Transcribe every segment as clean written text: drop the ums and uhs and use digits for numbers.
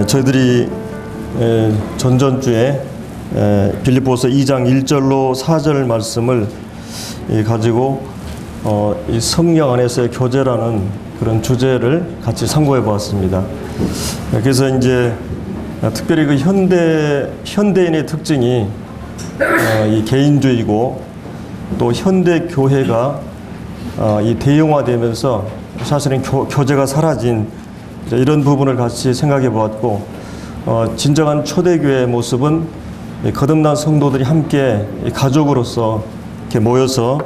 저희들이 전전주에 빌립보서 2장 1절로 4절 말씀을 가지고 이 성령 안에서의 교제라는 그런 주제를 같이 상고해 보았습니다. 그래서 이제 특별히 그 현대인의 특징이 이 개인주의고 또 현대 교회가 이 대형화되면서 사실은 교제가 사라진 이런 부분을 같이 생각해 보았고, 진정한 초대교회의 모습은 거듭난 성도들이 함께 가족으로서 이렇게 모여서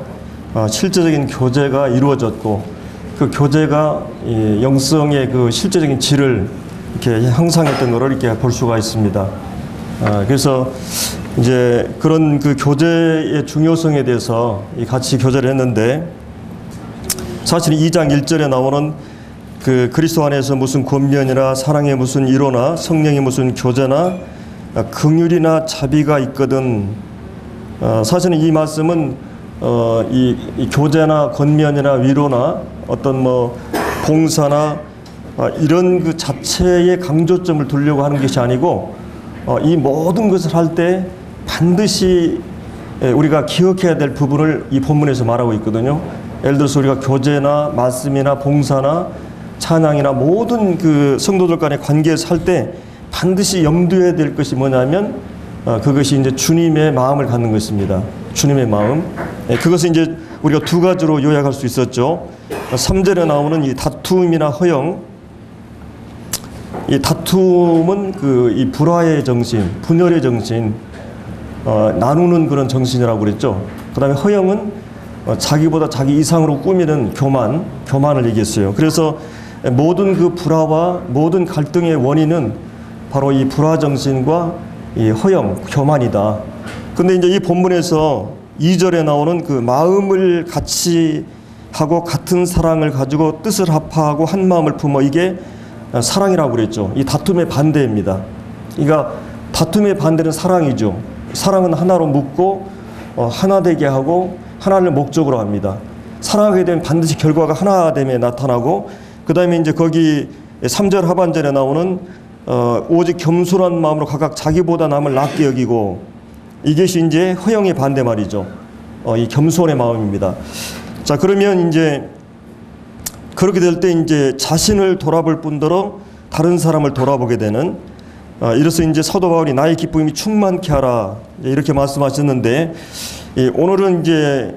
실제적인 교제가 이루어졌고, 그 교제가 이 영성의 그 실제적인 질을 이렇게 향상했던 것을 이렇게 볼 수가 있습니다. 그래서 이제 그런 그 교제의 중요성에 대해서 같이 교제를 했는데, 사실 2장 1절에 나오는 그 그리스도 안에서 무슨 권면이나 사랑의 무슨 위로나 성령의 무슨 교제나 긍휼이나 자비가 있거든. 사실은 이 말씀은 이 교제나 권면이나 위로나 어떤 뭐 봉사나 이런 그 자체의 강조점을 두려고 하는 것이 아니고, 이 모든 것을 할 때 반드시 우리가 기억해야 될 부분을 이 본문에서 말하고 있거든요. 예를 들어서 우리가 교제나 말씀이나 봉사나 찬양이나 모든 그 성도들 간의 관계에서 할 때 반드시 염두해야 될 것이 뭐냐면, 그것이 이제 주님의 마음을 갖는 것입니다. 주님의 마음. 그것을 이제 우리가 두 가지로 요약할 수 있었죠. 3절에 나오는 이 다툼이나 허영. 이 다툼은 그 이 불화의 정신, 분열의 정신, 나누는 그런 정신이라고 그랬죠. 그 다음에 허영은 자기보다 자기 이상으로 꾸미는 교만을 얘기했어요. 그래서 모든 그 불화와 모든 갈등의 원인은 바로 이 불화 정신과 이 허영, 교만이다. 근데 이제 이 본문에서 2절에 나오는 그 마음을 같이 하고 같은 사랑을 가지고 뜻을 합하고 한 마음을 품어, 이게 사랑이라고 그랬죠. 이 다툼의 반대입니다. 그러니까 다툼의 반대는 사랑이죠. 사랑은 하나로 묶고 하나 되게 하고 하나를 목적으로 합니다. 사랑하게 되면 반드시 결과가 하나됨에 나타나고, 그 다음에 이제 거기 3절 하반절에 나오는 오직 겸손한 마음으로 각각 자기보다 남을 낮게 여기고, 이것이 이제 허영의 반대 말이죠. 이 겸손의 마음입니다. 자, 그러면 이제 그렇게 될 때 이제 자신을 돌아볼 뿐더러 다른 사람을 돌아보게 되는, 이로써 이제 사도 바울이 나의 기쁨이 충만케 하라 이렇게 말씀하셨는데, 오늘은 이제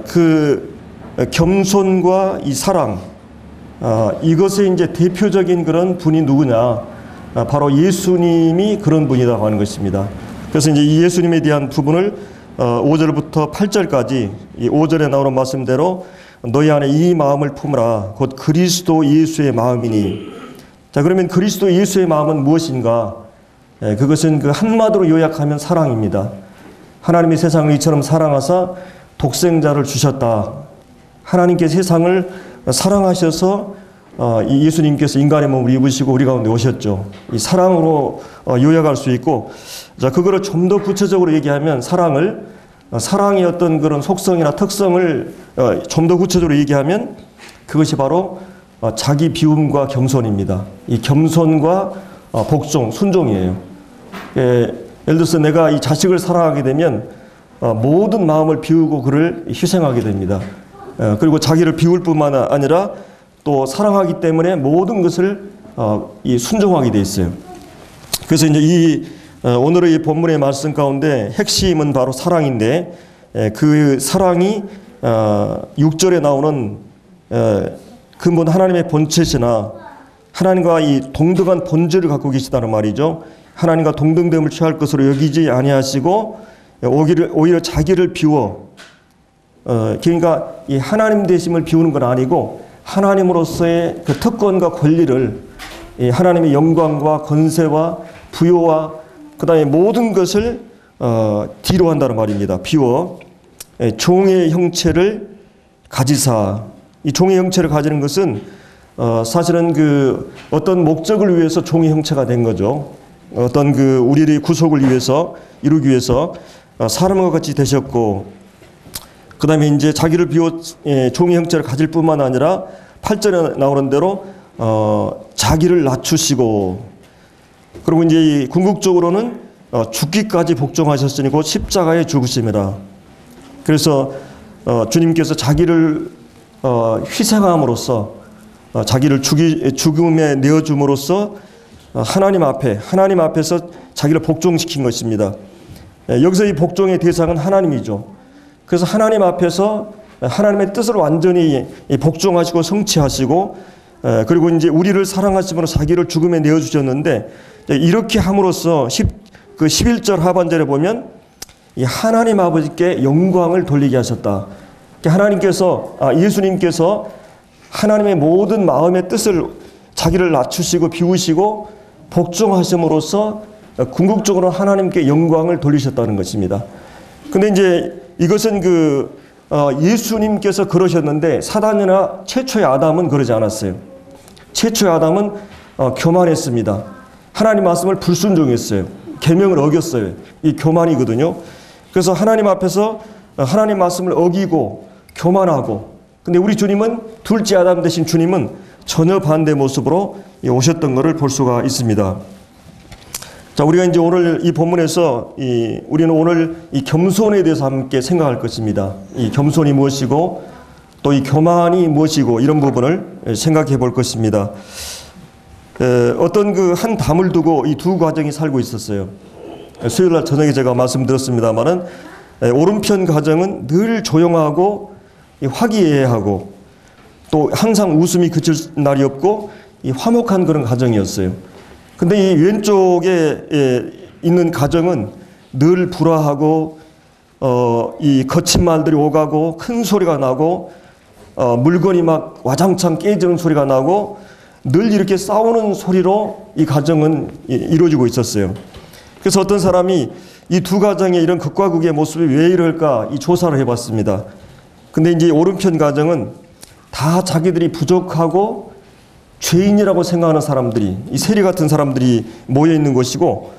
그 겸손과 이 사랑, 이것의 이제 대표적인 그런 분이 누구냐? 바로 예수님이 그런 분이라고 하는 것입니다. 그래서 이제 이 예수님에 대한 부분을 5절부터 8절까지 이 5절에 나오는 말씀대로 너희 안에 이 마음을 품으라 곧 그리스도 예수의 마음이니. 자, 그러면 그리스도 예수의 마음은 무엇인가? 그것은 그 한마디로 요약하면 사랑입니다. 하나님이 세상을 이처럼 사랑하사 독생자를 주셨다. 하나님께 세상을 사랑하셔서 이 예수님께서 인간의 몸을 입으시고 우리 가운데 오셨죠. 이 사랑으로 요약할 수 있고, 자, 그거를 좀 더 구체적으로 얘기하면 사랑의 어떤 그런 속성이나 특성을 좀 더 구체적으로 얘기하면 그것이 바로 자기 비움과 겸손입니다. 이 겸손과 복종, 순종이에요. 예를 들어서 내가 이 자식을 사랑하게 되면 모든 마음을 비우고 그를 희생하게 됩니다. 그리고 자기를 비울 뿐만 아니라 또 사랑하기 때문에 모든 것을 이 순종하게 돼 있어요. 그래서 이제 오늘의 이 본문의 말씀 가운데 핵심은 바로 사랑인데, 그 사랑이 6절에 나오는 근본 하나님의 본체시나 하나님과 이 동등한 본질을 갖고 계시다는 말이죠. 하나님과 동등됨을 취할 것으로 여기지 아니하시고 오히려 자기를 비워, 그러니까 이 하나님 되심을 비우는 건 아니고 하나님으로서의 그 특권과 권리를, 이 하나님의 영광과 권세와 부요와 그 다음에 모든 것을 뒤로 한다는 말입니다. 비워 종의 형체를 가지사. 이 종의 형체를 가지는 것은 사실은 그 어떤 목적을 위해서 종의 형체가 된 거죠. 어떤 그 우리의 구속을 위해서 이루기 위해서 사람과 같이 되셨고, 그 다음에 이제 자기를 비워 종의 형체를 가질 뿐만 아니라 8절에 나오는 대로 자기를 낮추시고, 그리고 이제 이 궁극적으로는 죽기까지 복종하셨으니 곧 십자가에 죽으심이라. 그래서 주님께서 자기를 희생함으로써 자기를 죽음에 내어줌으로써 하나님 앞에서 자기를 복종시킨 것입니다. 여기서 이 복종의 대상은 하나님이죠. 그래서 하나님 앞에서 하나님의 뜻을 완전히 복종하시고 성취하시고, 그리고 이제 우리를 사랑하심으로 자기를 죽음에 내어주셨는데, 이렇게 함으로써 11절 하반절에 보면 이 하나님 아버지께 영광을 돌리게 하셨다. 하나님께서, 예수님께서 하나님의 모든 마음의 뜻을 자기를 낮추시고 비우시고 복종하심으로써 궁극적으로 하나님께 영광을 돌리셨다는 것입니다. 근데 이제 이것은 예수님께서 그러셨는데 사단이나 최초의 아담은 그러지 않았어요. 최초의 아담은 교만했습니다. 하나님 말씀을 불순종했어요. 계명을 어겼어요. 이 교만이거든요. 그래서 하나님 앞에서 하나님 말씀을 어기고 교만하고, 근데 우리 주님은 둘째 아담 되신 주님은 전혀 반대 모습으로 오셨던 것을 볼 수가 있습니다. 자, 우리가 이제 오늘 이 본문에서 우리는 오늘 이 겸손에 대해서 함께 생각할 것입니다. 이 겸손이 무엇이고 또 이 교만이 무엇이고 이런 부분을 생각해 볼 것입니다. 어떤 한 담을 두고 이 두 가정이 살고 있었어요. 수요일 날 저녁에 제가 말씀드렸습니다만은 오른편 가정은 늘 조용하고 화기애애하고 또 항상 웃음이 그칠 날이 없고 이 화목한 그런 가정이었어요. 근데 이 왼쪽에 있는 가정은 늘 불화하고 이 거친 말들이 오가고 큰 소리가 나고 물건이 막 와장창 깨지는 소리가 나고 늘 이렇게 싸우는 소리로 이 가정은 이루어지고 있었어요. 그래서 어떤 사람이 이 두 가정의 이런 극과 극의 모습이 왜 이럴까 이 조사를 해봤습니다. 근데 이제 오른편 가정은 다 자기들이 부족하고 죄인이라고 생각하는 사람들이, 이 세리 같은 사람들이 모여 있는 것이고,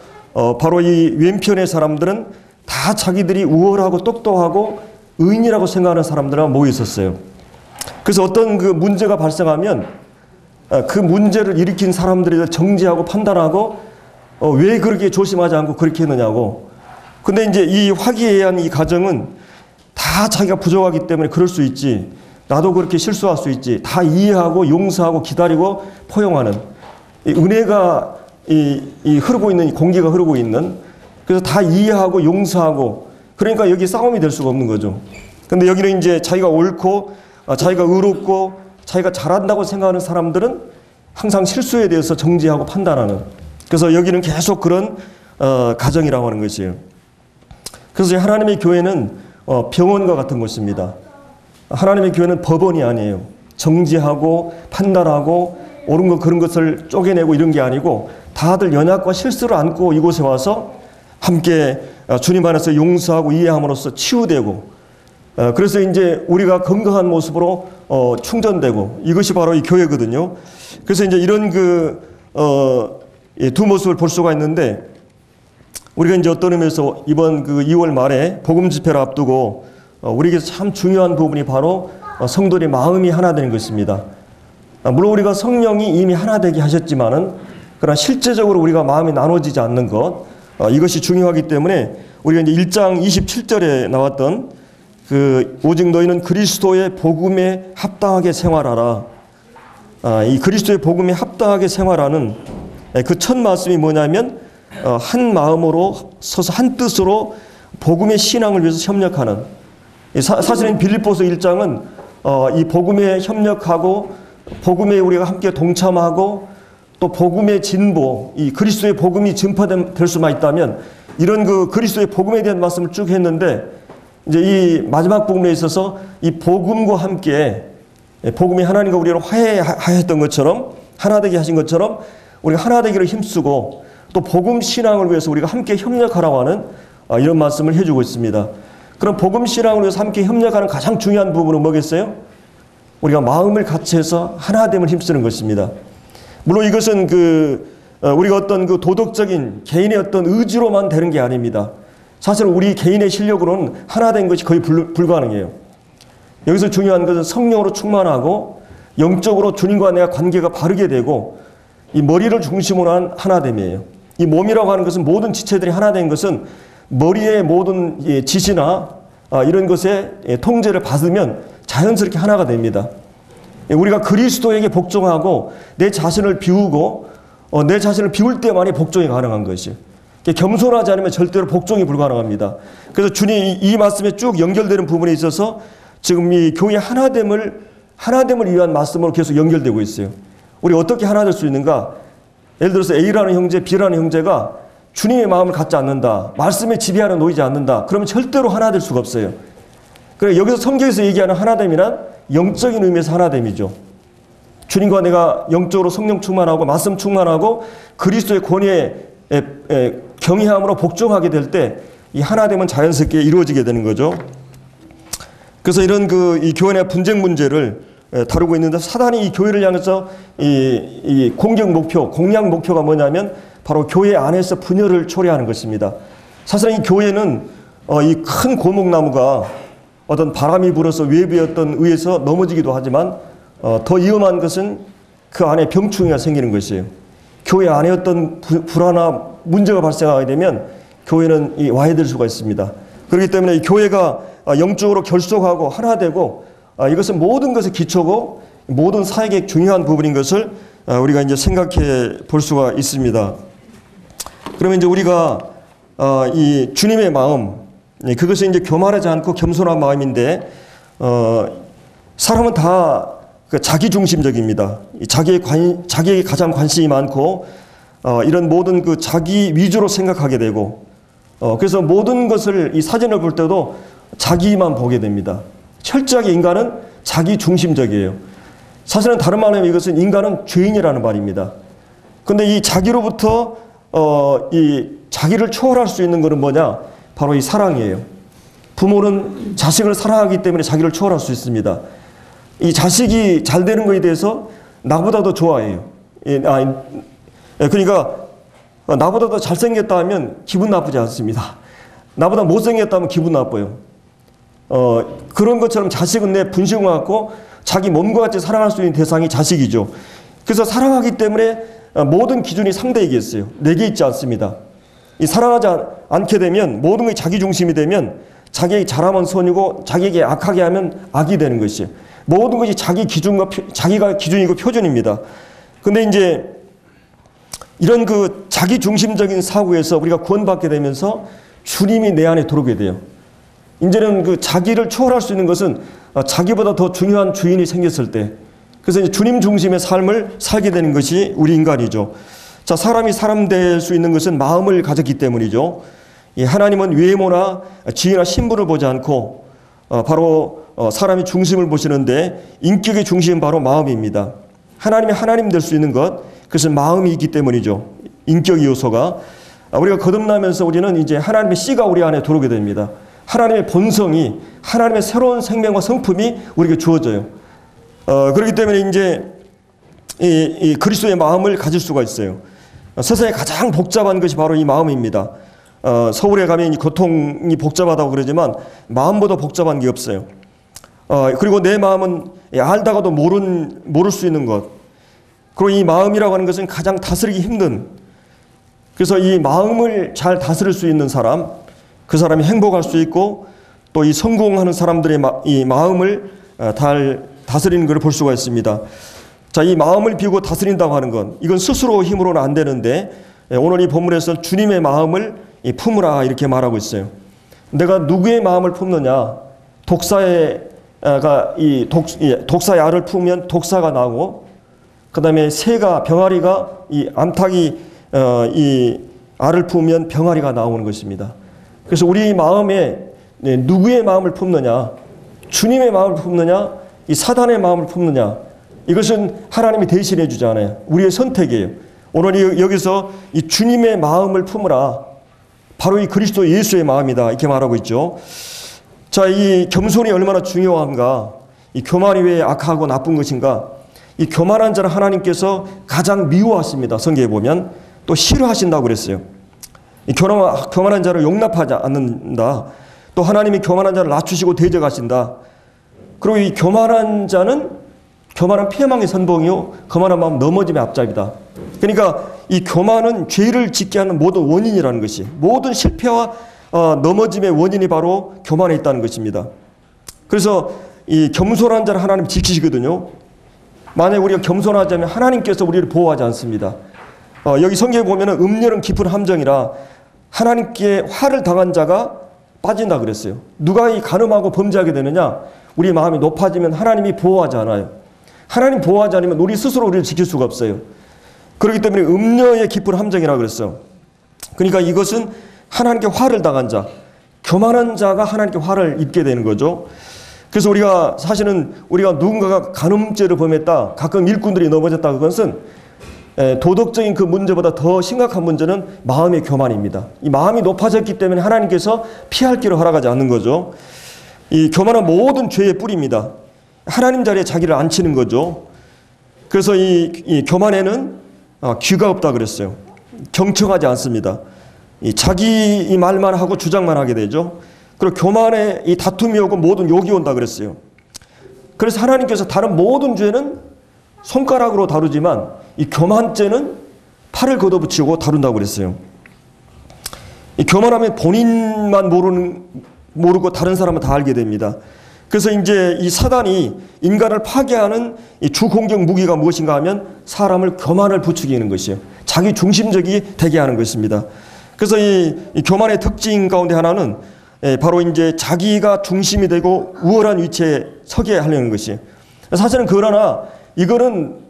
바로 이 왼편의 사람들은 다 자기들이 우월하고 똑똑하고 의인이라고 생각하는 사람들만 모여 있었어요. 그래서 어떤 문제가 발생하면 그 문제를 일으킨 사람들이 정죄하고 판단하고 왜 그렇게 조심하지 않고 그렇게 했느냐고. 근데 이제 이 화기애애한 이 가정은 다 자기가 부족하기 때문에 그럴 수 있지. 나도 그렇게 실수할 수 있지. 다 이해하고 용서하고 기다리고 포용하는 은혜가 흐르고 있는 공기가 흐르고 있는, 그래서 다 이해하고 용서하고, 그러니까 여기 싸움이 될 수가 없는 거죠. 근데 여기는 이제 자기가 옳고 자기가 의롭고 자기가 잘한다고 생각하는 사람들은 항상 실수에 대해서 정죄하고 판단하는, 그래서 여기는 계속 그런 가정이라고 하는 것이에요. 그래서 하나님의 교회는 병원과 같은 곳입니다. 하나님의 교회는 법원이 아니에요. 정죄하고 판단하고 옳은 것 그런 것을 쪼개내고 이런 게 아니고 다들 연약과 실수를 안고 이곳에 와서 함께 주님 안에서 용서하고 이해함으로써 치유되고, 그래서 이제 우리가 건강한 모습으로 충전되고, 이것이 바로 이 교회거든요. 그래서 이제 이런 두 모습을 볼 수가 있는데, 우리가 이제 어떤 의미에서 이번 2월 말에 복음 집회를 앞두고 우리에게 참 중요한 부분이 바로 성도의 마음이 하나 되는 것입니다. 물론 우리가 성령이 이미 하나 되게 하셨지만은, 그러나 실제적으로 우리가 마음이 나눠지지 않는 것, 이것이 중요하기 때문에 우리가 이제 1장 27절에 나왔던 오직 너희는 그리스도의 복음에 합당하게 생활하라. 이 그리스도의 복음에 합당하게 생활하는 그 첫 말씀이 뭐냐면 한 마음으로 서서 한 뜻으로 복음의 신앙을 위해서 협력하는, 사실은 빌립보서 1장은 이 복음에 협력하고 복음에 우리가 함께 동참하고 또 복음의 진보, 이 그리스도의 복음이 전파될 수만 있다면 이런 그리스도의 복음에 대한 말씀을 쭉 했는데, 이제 이 마지막 부분에 있어서 이 복음과 함께 복음이 하나님과 우리를 화해했던 것처럼, 하나 되게 하신 것처럼 우리가 하나 되기를 힘쓰고 또 복음 신앙을 위해서 우리가 함께 협력하라고 하는 이런 말씀을 해주고 있습니다. 그럼 복음 신앙을 위해서 함께 협력하는 가장 중요한 부분은 뭐겠어요? 우리가 마음을 같이 해서 하나됨을 힘쓰는 것입니다. 물론 이것은 우리가 어떤 도덕적인 개인의 어떤 의지로만 되는 게 아닙니다. 사실 우리 개인의 실력으로는 하나된 것이 거의 불가능해요. 여기서 중요한 것은 성령으로 충만하고 영적으로 주님과 내가 관계가 바르게 되고 이 머리를 중심으로 한 하나됨이에요. 이 몸이라고 하는 것은 모든 지체들이 하나 된 것은 머리의 모든 지시나 이런 것에 통제를 받으면 자연스럽게 하나가 됩니다. 우리가 그리스도에게 복종하고 내 자신을 비우고 내 자신을 비울 때만이 복종이 가능한 것이에요. 겸손하지 않으면 절대로 복종이 불가능합니다. 그래서 주님이 이 말씀에 쭉 연결되는 부분에 있어서 지금 이 교회의 하나됨을 위한 말씀으로 계속 연결되고 있어요. 우리 어떻게 하나 될 수 있는가? 예를 들어서 A라는 형제, B라는 형제가 주님의 마음을 갖지 않는다. 말씀에 지배하려 놓이지 않는다. 그러면 절대로 하나 될 수가 없어요. 그래 여기서 성경에서 얘기하는 하나됨이란 영적인 의미에서 하나됨이죠. 주님과 내가 영적으로 성령 충만하고 말씀 충만하고 그리스도의 권위에 경외함으로 복종하게 될 때 이 하나됨은 자연스럽게 이루어지게 되는 거죠. 그래서 이런 이 교회 내 분쟁 문제를 다루고 있는데 사단이 이 교회를 향해서 이 공격 목표, 공략 목표가 뭐냐면 바로 교회 안에서 분열을 초래하는 것입니다. 사실은 이 교회는 이 큰 고목나무가 어떤 바람이 불어서 외부의 어떤 의해서 넘어지기도 하지만 더 위험한 것은 그 안에 병충해가 생기는 것이에요. 교회 안에 어떤 불화나 문제가 발생하게 되면 교회는 와해될 수가 있습니다. 그렇기 때문에 이 교회가 영적으로 결속하고 하나 되고 이것은 모든 것의 기초고 모든 사역의 중요한 부분인 것을 우리가 이제 생각해 볼 수가 있습니다. 그러면 이제 우리가 이 주님의 마음, 그것이 이제 교만하지 않고 겸손한 마음인데 사람은 다 자기 중심적입니다. 자기에게 가장 관심이 많고 이런 모든 자기 위주로 생각하게 되고 그래서 모든 것을 이 사진을 볼 때도 자기만 보게 됩니다. 철저하게 인간은 자기 중심적이에요. 사실은 다른 말로 하면 이것은 인간은 죄인이라는 말입니다. 그런데 이 자기로부터 이 자기를 초월할 수 있는 것은 뭐냐? 바로 이 사랑이에요. 부모는 자식을 사랑하기 때문에 자기를 초월할 수 있습니다. 이 자식이 잘 되는 것에 대해서 나보다 더 좋아해요. 그러니까 나보다 더 잘생겼다 하면 기분 나쁘지 않습니다. 나보다 못생겼다 하면 기분 나빠요. 그런 것처럼 자식은 내 분식을 갖고 자기 몸과 같이 사랑할 수 있는 대상이 자식이죠. 그래서 사랑하기 때문에 모든 기준이 상대에게 있어요. 내게 있지 않습니다. 이 사랑하지 않게 되면 모든 것이 자기 중심이 되면 자기에게 잘하면 선이고 자기에게 악하게 하면 악이 되는 것이에요. 모든 것이 자기 기준과 자기가 기준이고 표준입니다. 근데 이제 이런 자기 중심적인 사고에서 우리가 구원받게 되면서 주님이 내 안에 들어오게 돼요. 이제는 자기를 초월할 수 있는 것은 자기보다 더 중요한 주인이 생겼을 때, 그래서 이제 주님 중심의 삶을 살게 되는 것이 우리 인간이죠. 자, 사람이 사람 될 수 있는 것은 마음을 가졌기 때문이죠. 하나님은 외모나 지위나 신분을 보지 않고 바로 사람이 중심을 보시는데 인격의 중심은 바로 마음입니다. 하나님이 하나님 될 수 있는 것, 그것은 마음이 있기 때문이죠. 인격의 요소가. 우리가 거듭나면서 우리는 이제 하나님의 씨가 우리 안에 들어오게 됩니다. 하나님의 본성이, 하나님의 새로운 생명과 성품이 우리에게 주어져요. 그렇기 때문에 이제 이 그리스도의 마음을 가질 수가 있어요. 세상에 가장 복잡한 것이 바로 이 마음입니다. 서울에 가면 이 교통이 복잡하다고 그러지만 마음보다 복잡한 게 없어요. 그리고 내 마음은 알다가도 모를 수 있는 것. 그리고 이 마음이라고 하는 것은 가장 다스리기 힘든. 그래서 이 마음을 잘 다스릴 수 있는 사람, 그 사람이 행복할 수 있고 또 이 성공하는 사람들의 이 마음을 잘 다스리는 것을 볼 수가 있습니다. 자, 이 마음을 비우고 다스린다고 하는 건 이건 스스로 힘으로는 안 되는데 오늘 이 본문에서 주님의 마음을 품으라 이렇게 말하고 있어요. 내가 누구의 마음을 품느냐? 독사의 알을 품으면 독사가 나오고 그 다음에 새가 병아리가 이 암탉이 이 알을 품으면 병아리가 나오는 것입니다. 그래서 우리 마음에 누구의 마음을 품느냐? 주님의 마음을 품느냐? 이 사단의 마음을 품느냐? 이것은 하나님이 대신해 주지 않아요. 우리의 선택이에요. 오늘 여기서 이 주님의 마음을 품으라. 바로 이 그리스도 예수의 마음이다. 이렇게 말하고 있죠. 자, 이 겸손이 얼마나 중요한가? 이 교만이 왜 악하고 나쁜 것인가? 이 교만한 자를 하나님께서 가장 미워하십니다. 성경에 보면 또 싫어하신다고 그랬어요. 이 교만한 자를 용납하지 않는다. 또 하나님이 교만한 자를 낮추시고 대적하신다. 그리고 이 교만한 자는 교만한 피해망의 선봉이요, 거만한 마음 넘어짐의 앞잡이다. 그러니까 이 교만은 죄를 짓게 하는 모든 원인이라는 것이, 모든 실패와 넘어짐의 원인이 바로 교만에 있다는 것입니다. 그래서 이 겸손한 자를 하나님 지키시거든요. 만약 우리가 겸손하자면 하나님께서 우리를 보호하지 않습니다. 여기 성경에 보면은 음녀는 깊은 함정이라 하나님께 화를 당한 자가 빠진다 그랬어요. 누가 이 간음하고 범죄하게 되느냐? 우리 마음이 높아지면 하나님이 보호하지 않아요. 하나님 보호하지 않으면 우리 스스로 우리를 지킬 수가 없어요. 그렇기 때문에 음녀의 깊은 함정이라고 그랬어요. 그러니까 이것은 하나님께 화를 당한 자, 교만한 자가 하나님께 화를 입게 되는 거죠. 그래서 우리가 사실은 우리가 누군가가 간음죄를 범했다, 가끔 일꾼들이 넘어졌다, 그것은 도덕적인 그 문제보다 더 심각한 문제는 마음의 교만입니다. 이 마음이 높아졌기 때문에 하나님께서 피할 길을 허락하지 않는 거죠. 이 교만은 모든 죄의 뿌리입니다. 하나님 자리에 자기를 앉히는 거죠. 그래서 이 교만에는 귀가 없다 그랬어요. 경청하지 않습니다. 자기 이 말만 하고 주장만 하게 되죠. 그리고 교만에 이 다툼이 오고 모든 욕이 온다 그랬어요. 그래서 하나님께서 다른 모든 죄는 손가락으로 다루지만 이 교만죄는 팔을 걷어붙이고 다룬다고 그랬어요. 이 교만하면 본인만 모르고 다른 사람은 다 알게 됩니다. 그래서 이제 이 사단이 인간을 파괴하는 이 주 공격 무기가 무엇인가 하면 사람을 교만을 부추기는 것이에요. 자기 중심적이 되게 하는 것입니다. 그래서 이 교만의 특징 가운데 하나는 바로 이제 자기가 중심이 되고 우월한 위치에 서게 하려는 것이에요. 사실은 그러나 이거는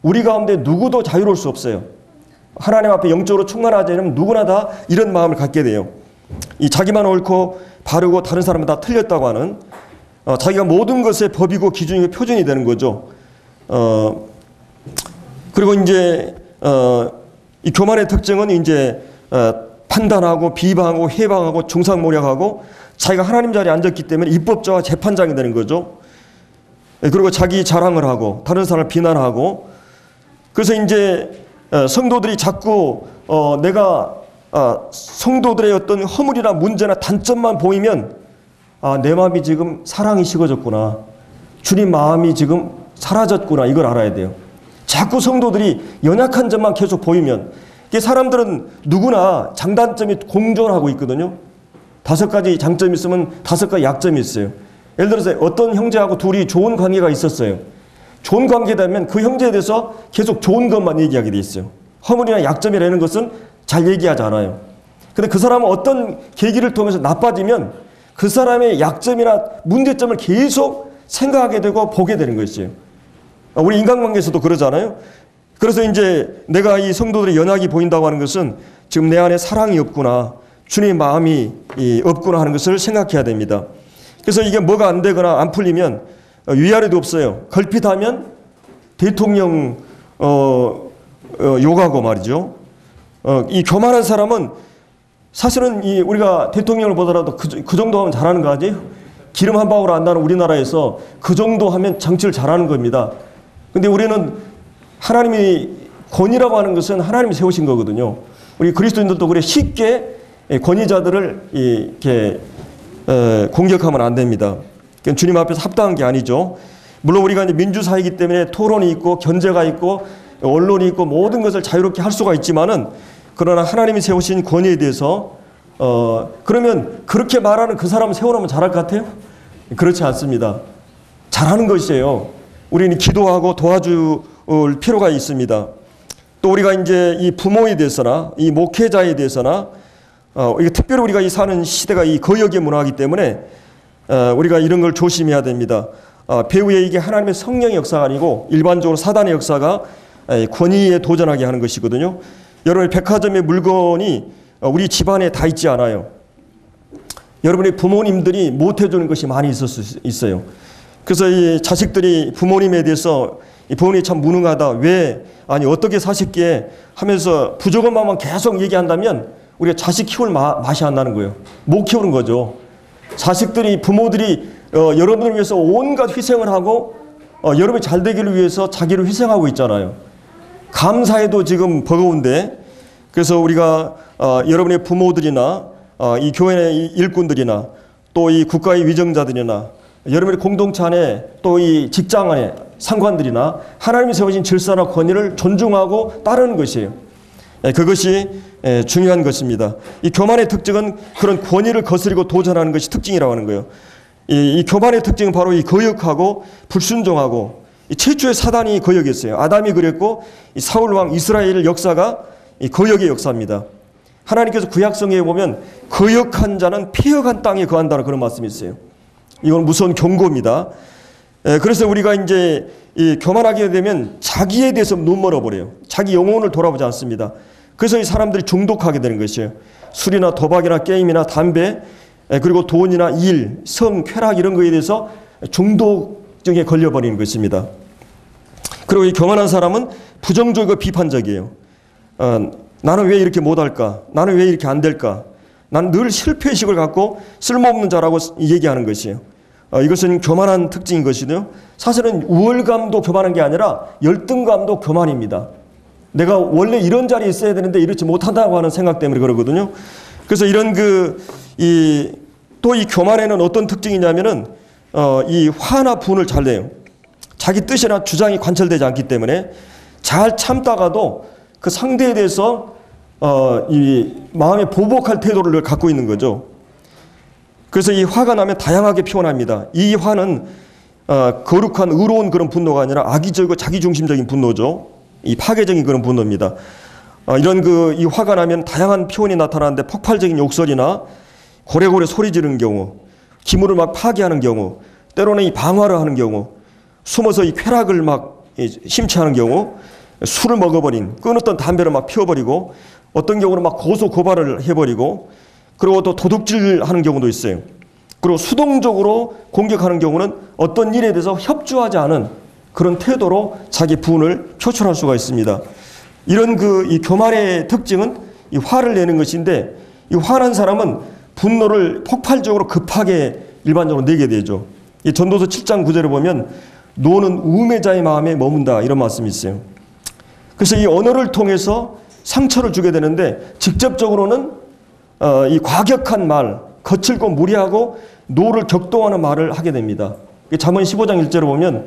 우리 가운데 누구도 자유로울 수 없어요. 하나님 앞에 영적으로 충만하지 않으면 누구나 다 이런 마음을 갖게 돼요. 이 자기만 옳고 바르고 다른 사람은 다 틀렸다고 하는 자기가 모든 것의 법이고 기준이고 표준이 되는 거죠. 그리고 이제 이 교만의 특징은 이제 판단하고 비방하고 해방하고 중상모략하고 자기가 하나님 자리에 앉았기 때문에 입법자와 재판장이 되는 거죠. 그리고 자기 자랑을 하고 다른 사람을 비난하고, 그래서 이제 성도들이 자꾸 내가 성도들의 어떤 허물이나 문제나 단점만 보이면 내 마음이 지금 사랑이 식어졌구나, 주님 마음이 지금 사라졌구나, 이걸 알아야 돼요. 자꾸 성도들이 연약한 점만 계속 보이면, 사람들은 누구나 장단점이 공존하고 있거든요. 5가지 장점이 있으면 5가지 약점이 있어요. 예를 들어서 어떤 형제하고 둘이 좋은 관계가 있었어요. 좋은 관계라면 그 형제에 대해서 계속 좋은 것만 얘기하게 돼 있어요. 허물이나 약점이라는 것은 잘 얘기하지 않아요. 근데 그 사람은 어떤 계기를 통해서 나빠지면 그 사람의 약점이나 문제점을 계속 생각하게 되고 보게 되는 것이에요. 우리 인간관계에서도 그러잖아요. 그래서 이제 내가 이 성도들의 연약이 보인다고 하는 것은 지금 내 안에 사랑이 없구나, 주님의 마음이 없구나 하는 것을 생각해야 됩니다. 그래서 이게 뭐가 안 되거나 안 풀리면 위아래도 없어요. 걸핏하면 대통령 욕하고 말이죠. 이 교만한 사람은 사실은 우리가 대통령을 보더라도 그 정도 하면 잘하는 거 아니에요? 기름 한 방울 안 나는 우리나라에서 그 정도 하면 정치를 잘하는 겁니다. 근데 우리는 하나님이 권위라고 하는 것은 하나님이 세우신 거거든요. 우리 그리스도인들도 그래 쉽게 권위자들을 이렇게 공격하면 안 됩니다. 주님 앞에서 합당한 게 아니죠. 물론 우리가 이제 민주사회이기 때문에 토론이 있고 견제가 있고 언론이 있고 모든 것을 자유롭게 할 수가 있지만은, 그러나 하나님이 세우신 권위에 대해서 그러면 그렇게 말하는 그 사람을 세워놓으면 잘할 것 같아요? 그렇지 않습니다. 잘하는 것이에요. 우리는 기도하고 도와줄 필요가 있습니다. 또 우리가 이제 이 부모에 대해서나 이 목회자에 대해서나 이게 특별히 우리가 사는 시대가 이 거역의 문화이기 때문에 우리가 이런 걸 조심해야 됩니다. 배후에 이게 하나님의 성령의 역사가 아니고 일반적으로 사단의 역사가 권위에 도전하게 하는 것이거든요. 여러분의 백화점의 물건이 우리 집안에 다 있지 않아요. 여러분의 부모님들이 못해주는 것이 많이 있을 수 있어요. 그래서 이 자식들이 부모님에 대해서 이 부모님이 참 무능하다, 왜 아니 어떻게 사실게 하면서 부족한 마음만 계속 얘기한다면 우리가 자식 키울 맛이 안 나는 거예요. 못 키우는 거죠. 자식들이 부모들이 여러분을 위해서 온갖 희생을 하고 여러분이 잘 되기를 위해서 자기를 희생하고 있잖아요. 감사해도 지금 버거운데, 그래서 우리가 여러분의 부모들이나 이 교회의 일꾼들이나 또 이 국가의 위정자들이나 여러분의 공동체 안에 또 이 직장 안에 상관들이나 하나님이 세우신 질서나 권위를 존중하고 따르는 것이에요. 그것이 중요한 것입니다. 이 교만의 특징은 그런 권위를 거스리고 도전하는 것이 특징이라고 하는 거예요. 이 교만의 특징은 바로 이 거역하고 불순종하고, 이 최초의 사단이 거역했어요. 아담이 그랬고, 이 사울 왕 이스라엘 역사가 이 거역의 역사입니다. 하나님께서 구약성경에 보면 거역한 자는 폐역한 땅에 거한다는 그런 말씀이 있어요. 이건 무서운 경고입니다. 그래서 우리가 이제 이 교만하게 되면 자기에 대해서 눈멀어 버려요. 자기 영혼을 돌아보지 않습니다. 그래서 이 사람들이 중독하게 되는 것이에요. 술이나 도박이나 게임이나 담배, 그리고 돈이나 일, 성, 쾌락 이런 거에 대해서 중독증에 걸려버리는 것입니다. 그리고 이 교만한 사람은 부정적이고 비판적이에요. 나는 왜 이렇게 못할까? 나는 왜 이렇게 안 될까? 나는 늘 실패의식을 갖고 쓸모없는 자라고 얘기하는 것이에요. 이것은 교만한 특징인 것이고요. 사실은 우월감도 교만한 게 아니라 열등감도 교만입니다. 내가 원래 이런 자리에 있어야 되는데 이렇지 못한다고 하는 생각 때문에 그러거든요. 그래서 이런 또 이 교만에는 어떤 특징이냐면은 이 화나 분을 잘 내요. 자기 뜻이나 주장이 관철되지 않기 때문에 잘 참다가도 그 상대에 대해서 이 마음에 보복할 태도를 갖고 있는 거죠. 그래서 이 화가 나면 다양하게 표현합니다. 이 화는 거룩한 의로운 그런 분노가 아니라 악의적이고 자기중심적인 분노죠. 이 파괴적인 그런 분노입니다. 이런 이 화가 나면 다양한 표현이 나타나는데, 폭발적인 욕설이나 고래고래 소리 지르는 경우, 기물을 막 파괴하는 경우, 때로는 이 방화를 하는 경우, 숨어서 이 쾌락을 막 심취하는 경우, 술을 먹어버린, 끊었던 담배를 막 피워버리고, 어떤 경우는 막 고소고발을 해버리고, 그리고 또 도둑질하는 경우도 있어요. 그리고 수동적으로 공격하는 경우는 어떤 일에 대해서 협조하지 않은 그런 태도로 자기 분을 표출할 수가 있습니다. 이런 이 교만의 특징은 이 화를 내는 것인데, 이 화난 사람은 분노를 폭발적으로 급하게 일반적으로 내게 되죠. 이 전도서 7장 9절을 보면 노는 우매자의 마음에 머문다 이런 말씀이 있어요. 그래서 이 언어를 통해서 상처를 주게 되는데, 직접적으로는 이 과격한 말, 거칠고 무리하고 노를 격동하는 말을 하게 됩니다. 잠언 15장 1절을 보면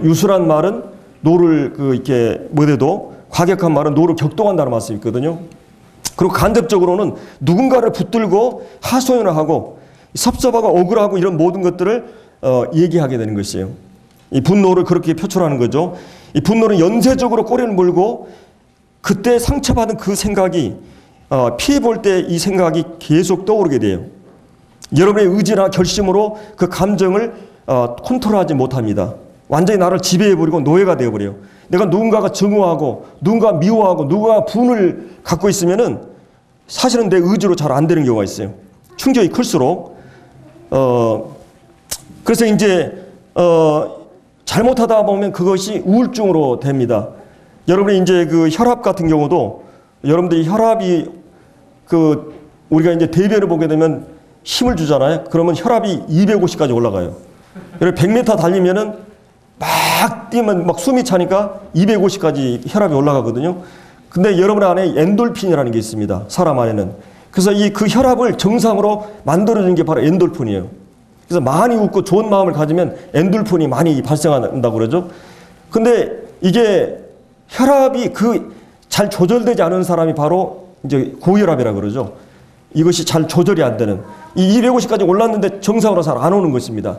유술한 말은 노를 이렇게 못해도 과격한 말은 노를 격동한다는 말씀이 있거든요. 그리고 간접적으로는 누군가를 붙들고 하소연을 하고 섭섭하고 억울하고 이런 모든 것들을 얘기하게 되는 것이에요. 이 분노를 그렇게 표출하는 거죠. 이 분노는 연쇄적으로 꼬리를 물고 그때 상처받은 그 생각이 피해 볼 때 이 생각이 계속 떠오르게 돼요. 여러분의 의지나 결심으로 그 감정을 컨트롤하지 못합니다. 완전히 나를 지배해버리고 노예가 되어버려요. 내가 누군가가 증오하고 누군가 미워하고 누군가 분을 갖고 있으면은 사실은 내 의지로 잘 안 되는 경우가 있어요. 충격이 클수록. 그래서 이제 잘못하다 보면 그것이 우울증으로 됩니다. 여러분이 이제 혈압 같은 경우도 여러분들이 혈압이 우리가 이제 대변을 보게 되면 힘을 주잖아요. 그러면 혈압이 250까지 올라가요. 여러분 100m 달리면은 막 뛰면 막 숨이 차니까 250까지 혈압이 올라가거든요. 근데 여러분 안에 엔돌핀이라는 게 있습니다. 사람 안에는. 그래서 그 혈압을 정상으로 만들어주는 게 바로 엔돌핀이에요. 그래서 많이 웃고 좋은 마음을 가지면 엔돌핀이 많이 발생한다고 그러죠. 근데 이게 혈압이 잘 조절되지 않은 사람이 바로 이제 고혈압이라 그러죠. 이것이 잘 조절이 안 되는. 이 250까지 올랐는데 정상으로 잘 안 오는 것입니다.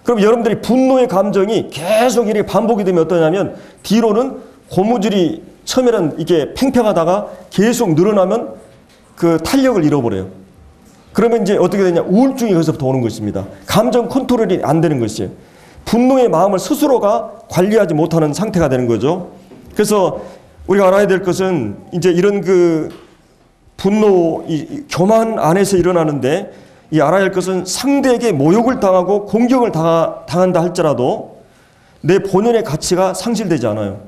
그럼 여러분들이 분노의 감정이 계속 이렇게 반복이 되면 어떠냐면, 뒤로는 고무줄이 처음에는 이게 팽팽하다가 계속 늘어나면 그 탄력을 잃어버려요. 그러면 이제 어떻게 되냐? 우울증이 거기서부터 오는 것입니다. 감정 컨트롤이 안 되는 것이에요. 분노의 마음을 스스로가 관리하지 못하는 상태가 되는 거죠. 그래서 우리가 알아야 될 것은 이제 이런 분노, 이 교만 안에서 일어나는데, 이 알아야 할 것은 상대에게 모욕을 당하고 공격을 당한다 할지라도 내 본연의 가치가 상실되지 않아요.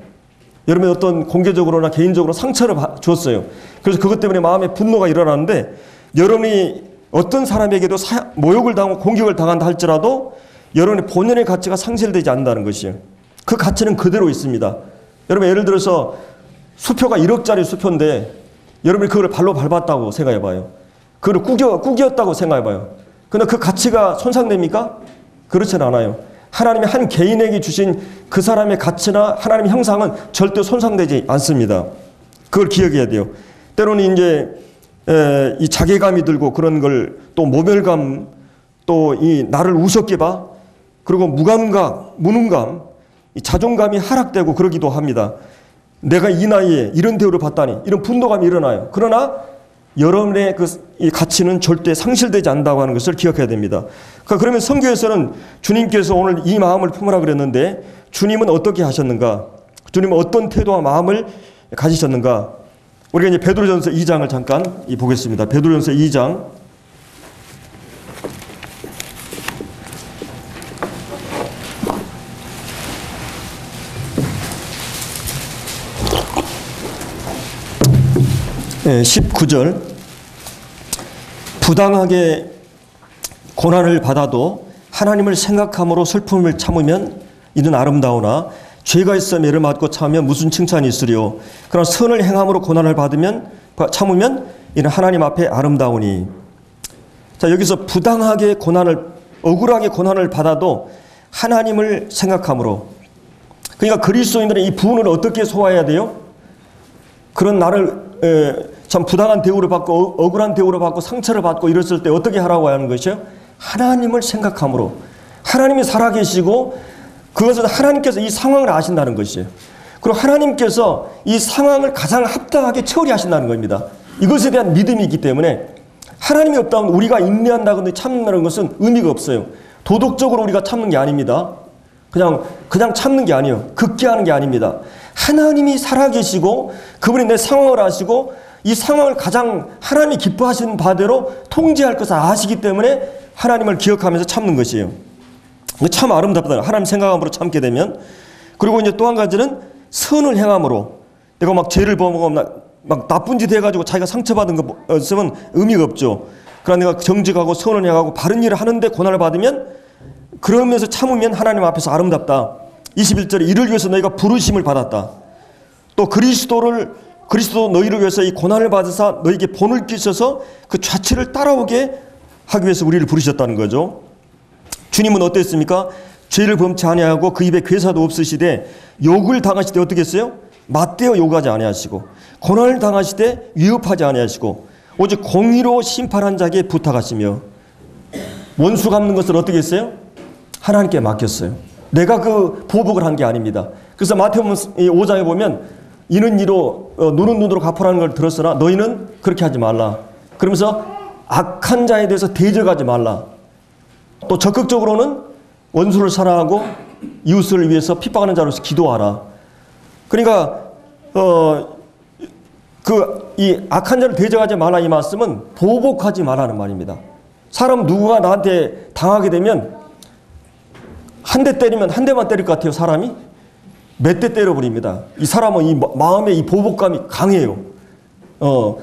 여러분이 어떤 공개적으로나 개인적으로 상처를 줬어요. 그래서 그것 때문에 마음에 분노가 일어나는데, 여러분이 어떤 사람에게도 모욕을 당하고 공격을 당한다 할지라도 여러분의 본연의 가치가 상실되지 않는다는 것이에요. 그 가치는 그대로 있습니다. 여러분 예를 들어서 수표가 1억짜리 수표인데 여러분이 그걸 발로 밟았다고 생각해봐요. 그걸 꾸겼다고 생각해봐요. 근데 그 가치가 손상됩니까? 그렇진 않아요. 하나님이 한 개인에게 주신 그 사람의 가치나 하나님의 형상은 절대 손상되지 않습니다. 그걸 기억해야 돼요. 때로는 이제 이 자괴감이 들고 그런 걸 또 모멸감, 또 이 나를 우습게 봐, 그리고 무감각, 무능감, 이 자존감이 하락되고 그러기도 합니다. 내가 이 나이에 이런 대우를 받다니, 이런 분노감이 일어나요. 그러나 여러분의 이 가치는 절대 상실되지 않는다고 하는 것을 기억해야 됩니다. 그러면 성경에서는 주님께서 오늘 이 마음을 품으라 그랬는데 주님은 어떻게 하셨는가? 주님은 어떤 태도와 마음을 가지셨는가? 우리가 이제 베드로전서 2장을 잠깐 보겠습니다. 베드로전서 2장. 네, 19절. 부당하게 고난을 받아도 하나님을 생각함으로 슬픔을 참으면 이는 아름다우나 죄가 있어 매를 맞고 참으면 무슨 칭찬이 있으리요. 그러나 선을 행함으로 고난을 참으면 이는 하나님 앞에 아름다우니. 자, 여기서 부당하게 억울하게 고난을 받아도 하나님을 생각함으로. 그러니까 그리스도인들은 이 부분을 어떻게 소화해야 돼요? 그런 나를 참 부당한 대우를 받고 억울한 대우를 받고 상처를 받고 이랬을 때 어떻게 하라고 하는 것이요? 하나님을 생각함으로. 하나님이 살아계시고 그것은 하나님께서 이 상황을 아신다는 것이에요. 그리고 하나님께서 이 상황을 가장 합당하게 처리하신다는 겁니다. 이것에 대한 믿음이 있기 때문에 하나님이 없다면 우리가 인내한다거나 참는다는 것은 의미가 없어요. 도덕적으로 우리가 참는 게 아닙니다. 그냥 참는 게 아니에요. 극기하는 게 아닙니다. 하나님이 살아계시고 그분이 내 상황을 아시고 이 상황을 가장 하나님이 기뻐하시는 바대로 통제할 것을 아시기 때문에 하나님을 기억하면서 참는 것이에요. 참 아름답다. 하나님 생각함으로 참게 되면. 그리고 이제 또 한 가지는 선을 행함으로. 내가 막 죄를 범하고 막 나쁜 짓 해가지고 자기가 상처받은 거 있으면 의미가 없죠. 그러나 내가 정직하고 선을 행하고 바른 일을 하는데 고난을 받으면 그러면서 참으면 하나님 앞에서 아름답다. 21절에 이를 위해서 너희가 부르심을 받았다. 또 그리스도 너희를 위해서 이 고난을 받으사 너희에게 본을 끼쳐서 그 좌치를 따라오게 하기 위해서 우리를 부르셨다는 거죠. 주님은 어땠습니까? 죄를 범치 아니하고 그 입에 괴사도 없으시되 욕을 당하실 때 어떻게 했어요? 맞대어 욕하지 아니하시고 고난을 당하실 때 위협하지 아니하시고 오직 공의로 심판한 자에게 부탁하시며 원수 갚는 것을 어떻게 했어요? 하나님께 맡겼어요. 내가 그 보복을 한 게 아닙니다. 그래서 마태복음 5장에 보면 이는 이로 눈은 눈으로 갚으라는 걸 들었으나 너희는 그렇게 하지 말라. 그러면서 악한 자에 대해서 대적하지 말라. 또 적극적으로는 원수를 사랑하고 이웃을 위해서 핍박하는 자로서 기도하라. 그러니까 이 악한 자를 대적하지 말라 이 말씀은 보복하지 말라는 말입니다. 사람 누구가 나한테 당하게 되면 한 대 때리면 한 대만 때릴 것 같아요. 사람이 몇 대 때려버립니다. 이 사람은 이 마음에 이 보복감이 강해요.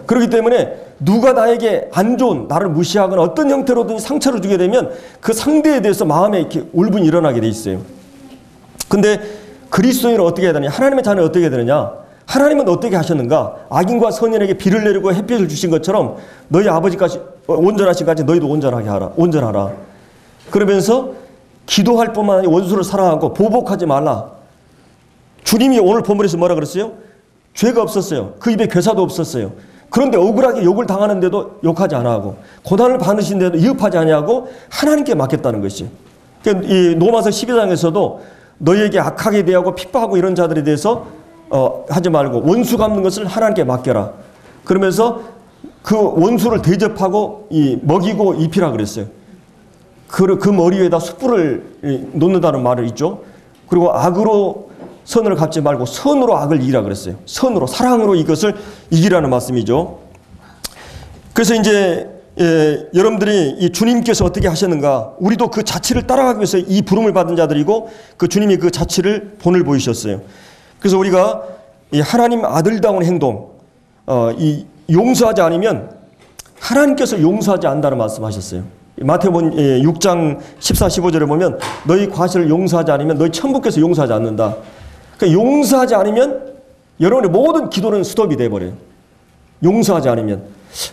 그렇기 때문에 누가 나에게 안 좋은, 나를 무시하거나 어떤 형태로든 상처를 주게 되면 그 상대에 대해서 마음에 이렇게 울분이 일어나게 돼 있어요. 근데 그리스도인은 어떻게 해야 되냐? 하나님의 자녀는 어떻게 해야 되느냐? 하나님은 어떻게 하셨는가? 악인과 선인에게 비를 내리고 햇빛을 주신 것처럼 너희 아버지까지 온전하신 같이 너희도 온전하라. 그러면서 기도할 뿐만 아니라 원수를 사랑하고 보복하지 말라. 주님이 오늘 본문에서 뭐라 그랬어요? 죄가 없었어요. 그 입에 괴사도 없었어요. 그런데 억울하게 욕을 당하는데도 욕하지 않아하고 고난을 받으신데도 위협하지 아니하고 하나님께 맡겼다는 것이. 이 로마서 12장에서도 너희에게 악하게 대하고 핍박하고 이런 자들에 대해서 하지 말고 원수 갚는 것을 하나님께 맡겨라. 그러면서 그 원수를 대접하고 먹이고 입히라 그랬어요. 그 머리 위에다 숯불을 놓는다는 말을 있죠. 그리고 악으로 선을 갚지 말고 선으로 악을 이기라 그랬어요. 선으로, 사랑으로 이것을 이기라는 말씀이죠. 그래서 이제 여러분들이 이 주님께서 어떻게 하셨는가, 우리도 그 자취를 따라가기 위해서 이 부름을 받은 자들이고 그 주님이 그 자취를 본을 보이셨어요. 그래서 우리가 이 하나님 아들다운 행동, 이 용서하지 않으면 하나님께서 용서하지 않는다는 말씀하셨어요. 마태복음 6장 14, 15절에 보면 너희 과실을 용서하지 않으면 너희 천부께서 용서하지 않는다. 그러니까 용서하지 않으면 여러분의 모든 기도는 스톱이 돼버려요. 용서하지 않으면.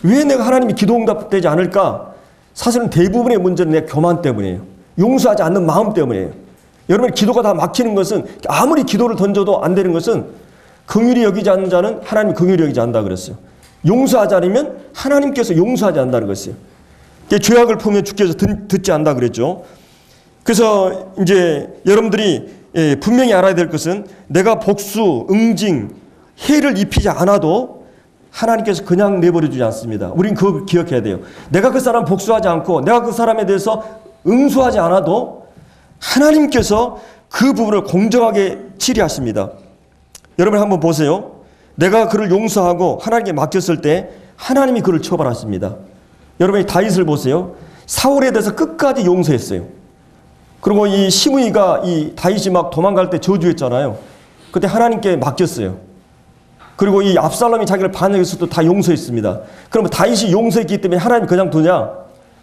왜 내가 하나님이 기도 응답되지 않을까? 사실은 대부분의 문제는 내 교만 때문이에요. 용서하지 않는 마음 때문이에요. 여러분, 기도가 다 막히는 것은, 아무리 기도를 던져도 안 되는 것은 긍휼히 여기지 않는 자는 하나님이 긍휼히 여기지 않는다 그랬어요. 용서하지 않으면 하나님께서 용서하지 않는다는 것이에요. 죄악을 품으면 주께서 듣지 않는다 그랬죠. 그래서 이제 여러분들이 분명히 알아야 될 것은, 내가 복수, 응징, 해를 입히지 않아도 하나님께서 그냥 내버려 주지 않습니다. 우린 그걸 기억해야 돼요. 내가 그 사람 복수하지 않고 내가 그 사람에 대해서 응수하지 않아도 하나님께서 그 부분을 공정하게 치리하십니다. 여러분 한번 보세요. 내가 그를 용서하고 하나님께 맡겼을 때 하나님이 그를 처벌하십니다. 여러분이 다윗을 보세요. 사울에 대해서 끝까지 용서했어요. 그리고 이 시므이가 이 다윗이 막 도망갈 때 저주했잖아요. 그때 하나님께 맡겼어요. 그리고 이 압살롬이 자기를 반역했을 때 다 용서했습니다. 그러면 다윗이 용서했기 때문에 하나님이 그냥 두냐?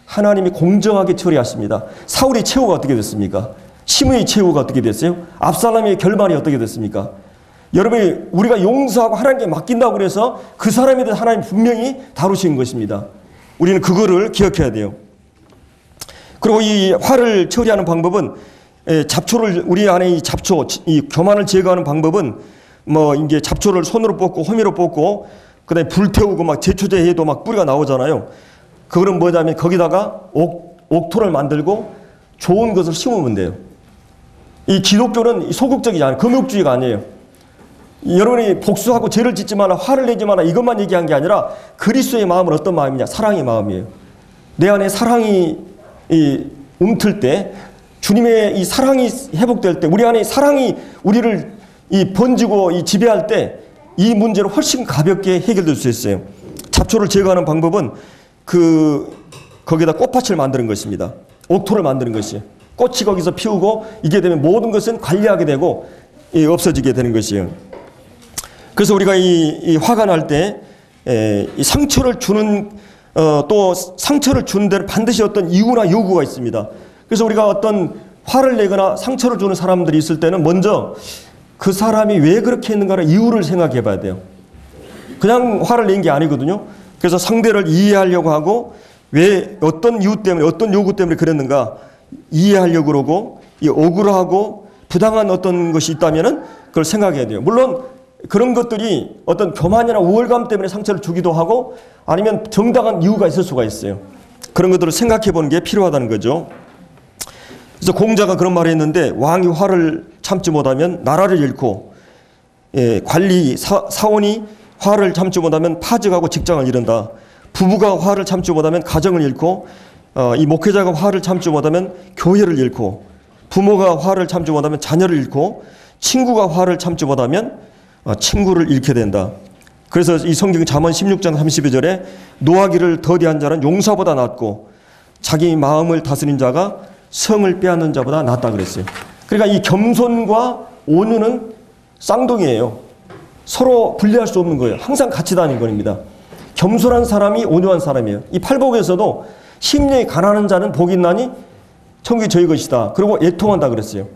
하나님이 공정하게 처리하십니다. 사울의 최후가 어떻게 됐습니까? 시므이의 최후가 어떻게 됐어요? 압살롬의 결말이 어떻게 됐습니까? 여러분이 우리가 용서하고 하나님께 맡긴다고 그래서 그 사람에 대해서 하나님 분명히 다루시는 것입니다. 우리는 그거를 기억해야 돼요. 그리고 이 화를 처리하는 방법은, 잡초를, 우리 안에 이 잡초, 이 교만을 제거하는 방법은 뭐 이제 잡초를 손으로 뽑고 호미로 뽑고 그다음에 불태우고 막 제초제해도 막 뿌리가 나오잖아요. 그거는 뭐냐면 거기다가 옥토를 만들고 좋은 것을 심으면 돼요. 이 기독교는 소극적이지 않아요. 금욕주의가 아니에요. 여러분이 복수하고 죄를 짓지 마라, 화를 내지 마라, 이것만 얘기한 게 아니라 그리스도의 마음은 어떤 마음이냐? 사랑의 마음이에요. 내 안에 사랑이 움틀 때, 주님의 이 사랑이 회복될 때, 우리 안에 사랑이 우리를 번지고 지배할 때 이 문제는 훨씬 가볍게 해결될 수 있어요. 잡초를 제거하는 방법은 거기다 꽃밭을 만드는 것입니다. 옥토를 만드는 것이에요. 꽃이 거기서 피우고 이게 되면 모든 것은 관리하게 되고 없어지게 되는 것이에요. 그래서 우리가 이 화가 날 때 이 상처를 주는 또 상처를 주는 데는 반드시 어떤 이유나 요구가 있습니다. 그래서 우리가 어떤 화를 내거나 상처를 주는 사람들이 있을 때는 먼저 그 사람이 왜 그렇게 했는가를 이유를 생각해 봐야 돼요. 그냥 화를 낸 게 아니거든요. 그래서 상대를 이해하려고 하고 왜 어떤 이유 때문에 어떤 요구 때문에 그랬는가 이해하려고 그러고 이 억울하고 부당한 어떤 것이 있다면은 그걸 생각해야 돼요. 물론 그런 것들이 어떤 교만이나 우월감 때문에 상처를 주기도 하고 아니면 정당한 이유가 있을 수가 있어요. 그런 것들을 생각해 보는 게 필요하다는 거죠. 그래서 공자가 그런 말을 했는데, 왕이 화를 참지 못하면 나라를 잃고, 관리 사원이 화를 참지 못하면 파직하고 직장을 잃는다. 부부가 화를 참지 못하면 가정을 잃고, 이 목회자가 화를 참지 못하면 교회를 잃고, 부모가 화를 참지 못하면 자녀를 잃고, 친구가 화를 참지 못하면 친구를 잃게 된다. 그래서 이 성경 잠언 16장 32절에 노하기를 더디한 자는 용사보다 낫고 자기 마음을 다스린 자가 성을 빼앗는 자보다 낫다 그랬어요. 그러니까 이 겸손과 온유는 쌍둥이에요. 서로 분리할 수 없는 거예요. 항상 같이 다니는 겁니다. 겸손한 사람이 온유한 사람이에요. 이 팔복에서도 심령이 가난한 자는 복이 있나니 천국이 저희 것이다. 그리고 애통한다 그랬어요.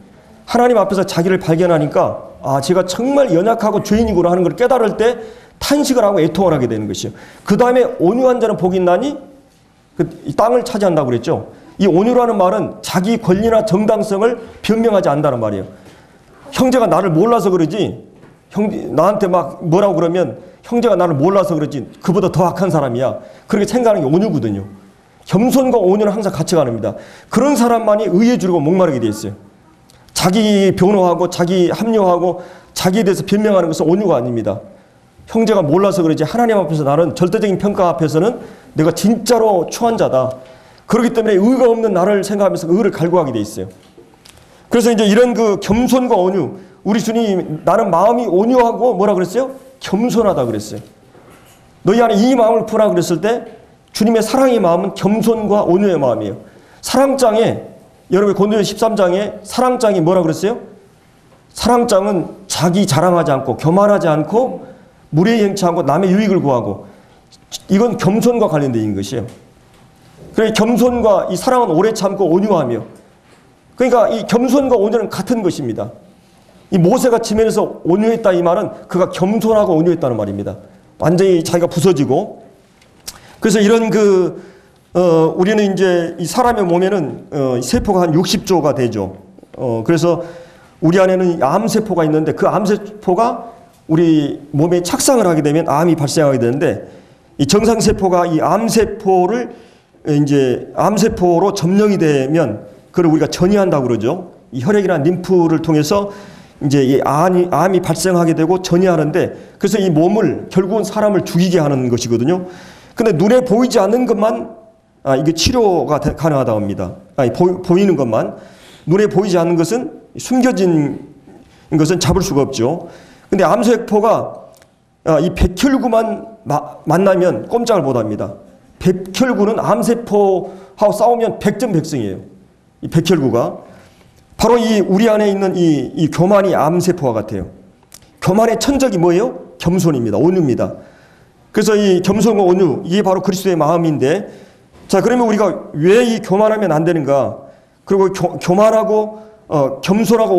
하나님 앞에서 자기를 발견하니까 제가 정말 연약하고 죄인이구나 하는 걸 깨달을 때 탄식을 하고 애통을 하게 되는 것이에요. 그 다음에 온유한 자는 복이 있나니 이 땅을 차지한다고 그랬죠. 이 온유라는 말은 자기 권리나 정당성을 변명하지 않는다는 말이에요. 형제가 나를 몰라서 그러지, 나한테 막 뭐라고 그러면 형제가 나를 몰라서 그러지 그보다 더 악한 사람이야. 그렇게 생각하는 게 온유거든요. 겸손과 온유는 항상 같이 가능합니다. 그런 사람만이 의에 주르고 목마르게 돼 있어요. 자기 변호하고 자기 합리화하고 자기에 대해서 변명하는 것은 온유가 아닙니다. 형제가 몰라서 그러지 하나님 앞에서 나는 절대적인 평가 앞에서는 내가 진짜로 추한 자다. 그렇기 때문에 의가 없는 나를 생각하면서 의를 갈구하게 돼 있어요. 그래서 이제 이런 그 겸손과 온유, 우리 주님 나는 마음이 온유하고 뭐라 그랬어요? 겸손하다 그랬어요. 너희 안에 이 마음을 품으라 그랬을 때 주님의 사랑의 마음은 겸손과 온유의 마음이에요. 사랑장에 여러분 고린도전 13장에 사랑장이 뭐라 그랬어요? 사랑장은 자기 자랑하지 않고 교만하지 않고 무례히 행치 않고 남의 유익을 구하고, 이건 겸손과 관련된 있는 것이에요. 그래서 겸손과 이 사랑은 오래 참고 온유하며, 그러니까 이 겸손과 온유는 같은 것입니다. 이 모세가 지면에서 온유했다 이 말은 그가 겸손하고 온유했다는 말입니다. 완전히 자기가 부서지고. 그래서 이런 우리는 이제 이 사람의 몸에는 세포가 한 60조가 되죠. 그래서 우리 안에는 암세포가 있는데 그 암세포가 우리 몸에 착상을 하게 되면 암이 발생하게 되는데 이 정상세포가 이 암세포를 이제 암세포로 점령이 되면 그걸 우리가 전이한다고 그러죠. 이 혈액이나 림프를 통해서 이제 이 암이 발생하게 되고 전이하는데 그래서 이 몸을 결국은 사람을 죽이게 하는 것이거든요. 근데 눈에 보이지 않는 것만 이게 치료가 가능하다고 합니다. 보이는 것만. 눈에 보이지 않는 것은 숨겨진 것은 잡을 수가 없죠. 근데 암세포가 이 백혈구만 만나면 꼼짝을 못합니다. 백혈구는 암세포하고 싸우면 백전백승이에요. 이 백혈구가 바로 이 우리 안에 있는 이 교만이 암세포와 같아요. 교만의 천적이 뭐예요? 겸손입니다. 온유입니다. 그래서 이 겸손과 온유 이게 바로 그리스도의 마음인데 자 그러면 우리가 왜 이 교만하면 안 되는가? 그리고 교만하고 겸손하고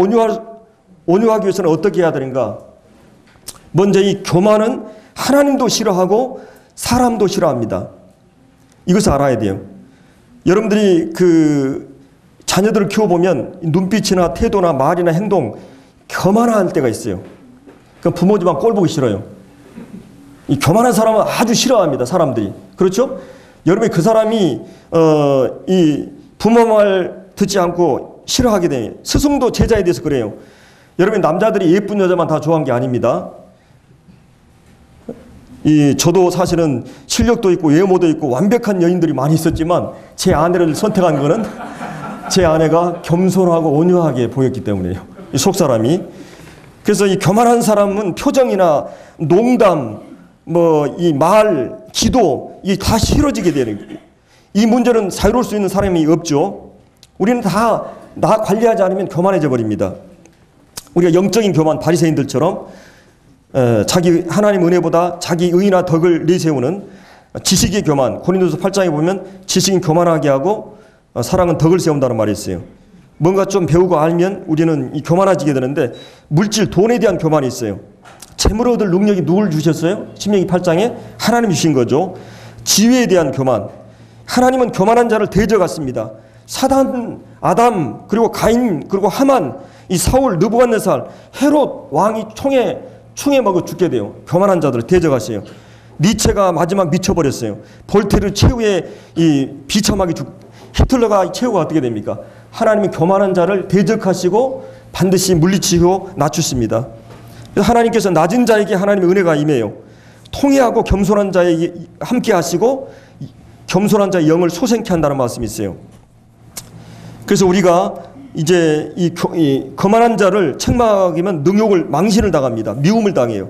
온유하기 위해서는 어떻게 해야 되는가? 먼저 이 교만은 하나님도 싫어하고 사람도 싫어합니다. 이것을 알아야 돼요. 여러분들이 그 자녀들을 키워보면 눈빛이나 태도나 말이나 행동 교만할 때가 있어요. 그 부모지만 꼴 보기 싫어요. 이 교만한 사람은 아주 싫어합니다. 사람들이. 그렇죠? 여러분이 그 사람이 이 부모 말 듣지 않고 싫어하게 되면 스승도 제자에 대해서 그래요. 여러분 남자들이 예쁜 여자만 다 좋아한 게 아닙니다. 저도 사실은 실력도 있고 외모도 있고 완벽한 여인들이 많이 있었지만 제 아내를 선택한 거는 제 아내가 겸손하고 온유하게 보였기 때문이에요. 이 속사람이. 그래서 이 교만한 사람은 표정이나 농담, 이 말, 기도, 이게 다 싫어지게 되는 거예요. 이 문제는 자유로울 수 있는 사람이 없죠. 우리는 다 나 관리하지 않으면 교만해져 버립니다. 우리가 영적인 교만, 바리새인들처럼 자기 하나님 은혜보다 자기 의나 덕을 내세우는 지식의 교만. 고린도서 8장에 보면 지식은 교만하게 하고 사랑은 덕을 세운다는 말이 있어요. 뭔가 좀 배우고 알면 우리는 이 교만해지게 되는데 물질, 돈에 대한 교만이 있어요. 재물 얻을 능력이 누굴 주셨어요? 신명기 8장에 하나님이 주신 거죠. 지위에 대한 교만. 하나님은 교만한 자를 대적하십니다. 사단, 아담, 그리고 가인, 그리고 하만, 이 사울, 느부갓네살, 헤롯 왕이 총에 먹어 죽게 돼요. 교만한 자들을 대적하세요. 니체가 마지막 미쳐버렸어요. 볼테르 최후의 이 비참하게 히틀러가 최후가 어떻게 됩니까? 하나님이 교만한 자를 대적하시고 반드시 물리치고 낮추십니다. 하나님께서 낮은 자에게 하나님의 은혜가 임해요. 통회하고 겸손한 자에게 함께 하시고 겸손한 자의 영을 소생케 한다는 말씀이 있어요. 그래서 우리가 이제 이 거만한 자를 책망하기면 능욕을 망신을 당합니다. 미움을 당해요.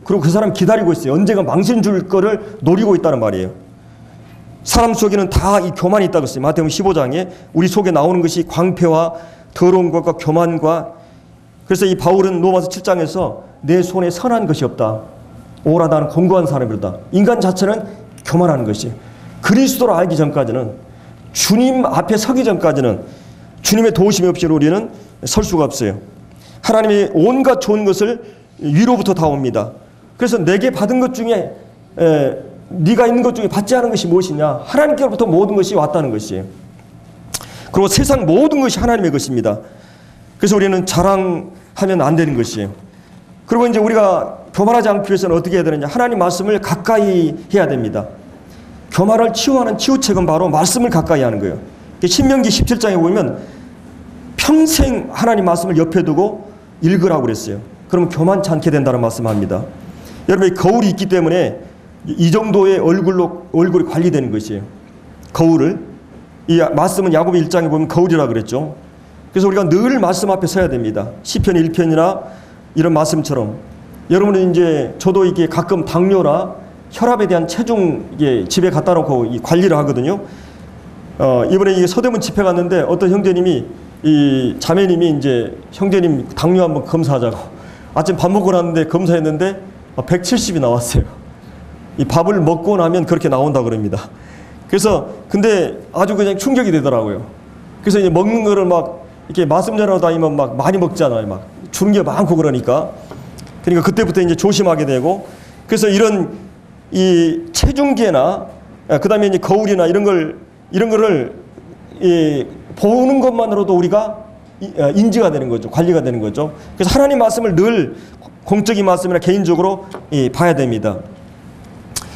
그리고 그 사람 기다리고 있어요. 언젠가 망신 줄 거를 노리고 있다는 말이에요. 사람 속에는 다 이 교만이 있다고 했어요. 마태복음 15장에 우리 속에 나오는 것이 광폐와 더러운 것과 교만과 그래서 이 바울은 로마서 7장에서 내 손에 선한 것이 없다. 오라 나는 공고한 사람이다. 인간 자체는 교만하는 것이에요. 그리스도를 알기 전까지는 주님 앞에 서기 전까지는 주님의 도우심이 없이 우리는 설 수가 없어요. 하나님이 온갖 좋은 것을 위로부터 다 옵니다. 그래서 내게 받은 것 중에 네가 있는 것 중에 받지 않은 것이 무엇이냐? 하나님께로부터 모든 것이 왔다는 것이에요. 그리고 세상 모든 것이 하나님의 것입니다. 그래서 우리는 자랑하면 안 되는 것이에요. 그리고 이제 우리가 교만하지 않기 위해서는 어떻게 해야 되느냐? 하나님 말씀을 가까이 해야 됩니다. 교만을 치유하는 치유책은 바로 말씀을 가까이 하는 거예요. 신명기 17장에 보면 평생 하나님 말씀을 옆에 두고 읽으라고 그랬어요. 그러면 교만치 않게 된다는 말씀을 합니다. 여러분 거울이 있기 때문에 이 정도의 얼굴이 관리되는 것이에요. 거울을. 이 말씀은 야고보 1장에 보면 거울이라고 그랬죠. 그래서 우리가 늘 말씀 앞에 서야 됩니다. 시편 1편이나 이런 말씀처럼. 여러분은 이제 저도 이게 가끔 당뇨나 혈압에 대한 체중 집에 갖다 놓고 이 관리를 하거든요. 이번에 이게 서대문 집회 갔는데 어떤 형제님이 이 자매님이 이제 형제님 당뇨 한번 검사하자고 아침 밥 먹고 났는데 검사했는데 170이 나왔어요. 이 밥을 먹고 나면 그렇게 나온다 그럽니다. 그래서 근데 아주 그냥 충격이 되더라고요. 그래서 이제 먹는 거를 막 이렇게 말씀 전하러 다니면 막 많이 먹잖아요. 막 주는 게 많고 그러니까 그때부터 이제 조심하게 되고 그래서 이런 이 체중계나 그다음에 이제 거울이나 이런 거를 보는 것만으로도 우리가 인지가 되는 거죠. 관리가 되는 거죠. 그래서 하나님 말씀을 늘 공적인 말씀이나 개인적으로 봐야 됩니다.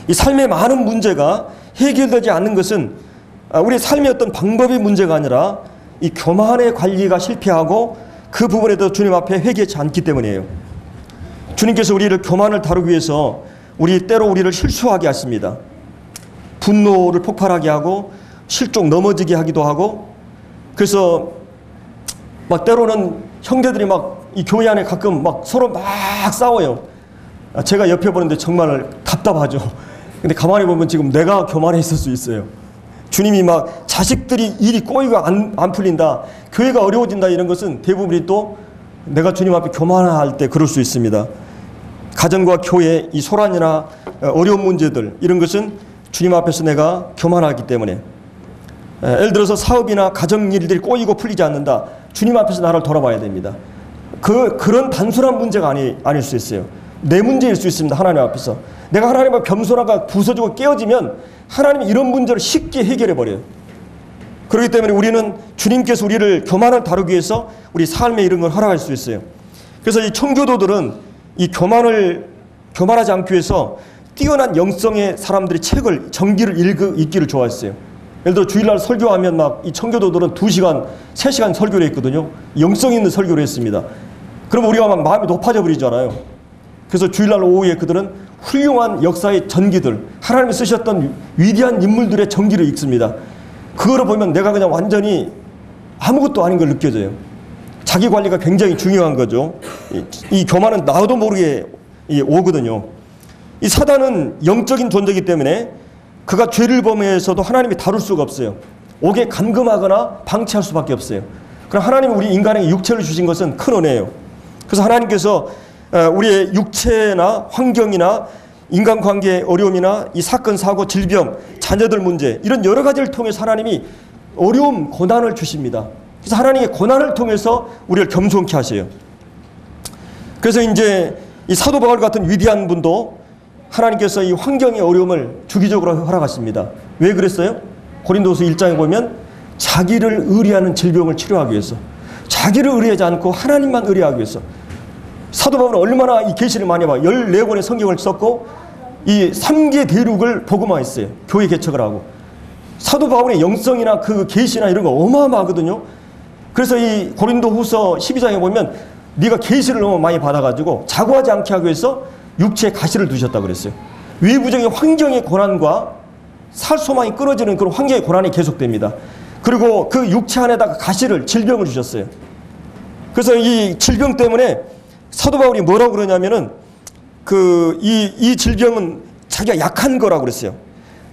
이 삶의 많은 문제가 해결되지 않는 것은 우리 삶의 어떤 방법의 문제가 아니라 이 교만의 관리가 실패하고 그 부분에 대해서 주님 앞에 회개하지 않기 때문이에요. 주님께서 우리를 교만을 다루기 위해서 때로 우리를 실수하게 하십니다. 분노를 폭발하게 하고 실족 넘어지게 하기도 하고, 그래서 막 때로는 형제들이 막 이 교회 안에 가끔 막 서로 막 싸워요. 제가 옆에 보는데 정말 답답하죠. 근데 가만히 보면 지금 내가 교만해 있을 수 있어요. 주님이 막 자식들이 일이 꼬이고 안 풀린다, 교회가 어려워진다, 이런 것은 대부분이 또 내가 주님 앞에 교만할 때 그럴 수 있습니다. 가정과 교회 이 소란이나 어려운 문제들, 이런 것은 주님 앞에서 내가 교만하기 때문에, 예를 들어서 사업이나 가정 일들이 꼬이고 풀리지 않는다, 주님 앞에서 나를 돌아봐야 됩니다. 그런 단순한 문제가 아닐 수 있어요. 내 문제일 수 있습니다. 하나님 앞에서 내가 하나님 앞에 겸손하고 부서지고 깨어지면 하나님이 이런 문제를 쉽게 해결해 버려요. 그렇기 때문에 우리는 주님께서 우리를 교만을 다루기 위해서 우리 삶에 이런 걸 허락할 수 있어요. 그래서 이 청교도들은 이 교만하지 않기 위해서 뛰어난 영성의 사람들이 책을, 정기를 읽기를 좋아했어요. 예를 들어 주일날 설교하면 막 이 청교도들은 2시간, 3시간 설교를 했거든요. 영성 있는 설교를 했습니다. 그럼 우리가 막 마음이 높아져 버리잖아요. 그래서 주일날 오후에 그들은 훌륭한 역사의 전기들, 하나님이 쓰셨던 위대한 인물들의 전기를 읽습니다. 그거를 보면 내가 그냥 완전히 아무것도 아닌 걸 느껴져요. 자기 관리가 굉장히 중요한 거죠. 이 교만은 나도 모르게 오거든요. 이 사단은 영적인 존재이기 때문에 그가 죄를 범해서도 하나님이 다룰 수가 없어요. 옥에 감금하거나 방치할 수밖에 없어요. 그럼 하나님이 우리 인간에게 육체를 주신 것은 큰 은혜예요. 그래서 하나님께서 우리의 육체나 환경이나 인간관계의 어려움이나 이 사건, 사고, 질병, 자녀들 문제, 이런 여러 가지를 통해서 하나님이 어려움, 고난을 주십니다. 그래서 하나님의 고난을 통해서 우리를 겸손케 하셔요. 그래서 이제 이 사도 바울 같은 위대한 분도 하나님께서 이 환경의 어려움을 주기적으로 허락하십니다. 왜 그랬어요? 고린도서 1장에 보면 자기를 의뢰하는 질병을 치료하기 위해서, 자기를 의뢰하지 않고 하나님만 의뢰하기 위해서. 사도 바울은 얼마나 이 계시를 많이 봐요. 14권의 성경을 썼고 이 3개 대륙을 복음화했어요. 교회 개척을 하고. 사도 바울의 영성이나 그 계시나 이런 거 어마어마하거든요. 그래서 이 고린도후서 12장에 보면 네가 계시를 너무 많이 받아가지고 자고하지 않게 하기 위해서 육체에 가시를 두셨다고 그랬어요. 외부적인 환경의 고난과 살 소망이 끊어지는 그런 환경의 고난이 계속됩니다. 그리고 그 육체 안에다가 가시를, 질병을 주셨어요. 그래서 이 질병 때문에 사도 바울이 뭐라고 그러냐면은 이 질병은 자기가 약한 거라고 그랬어요.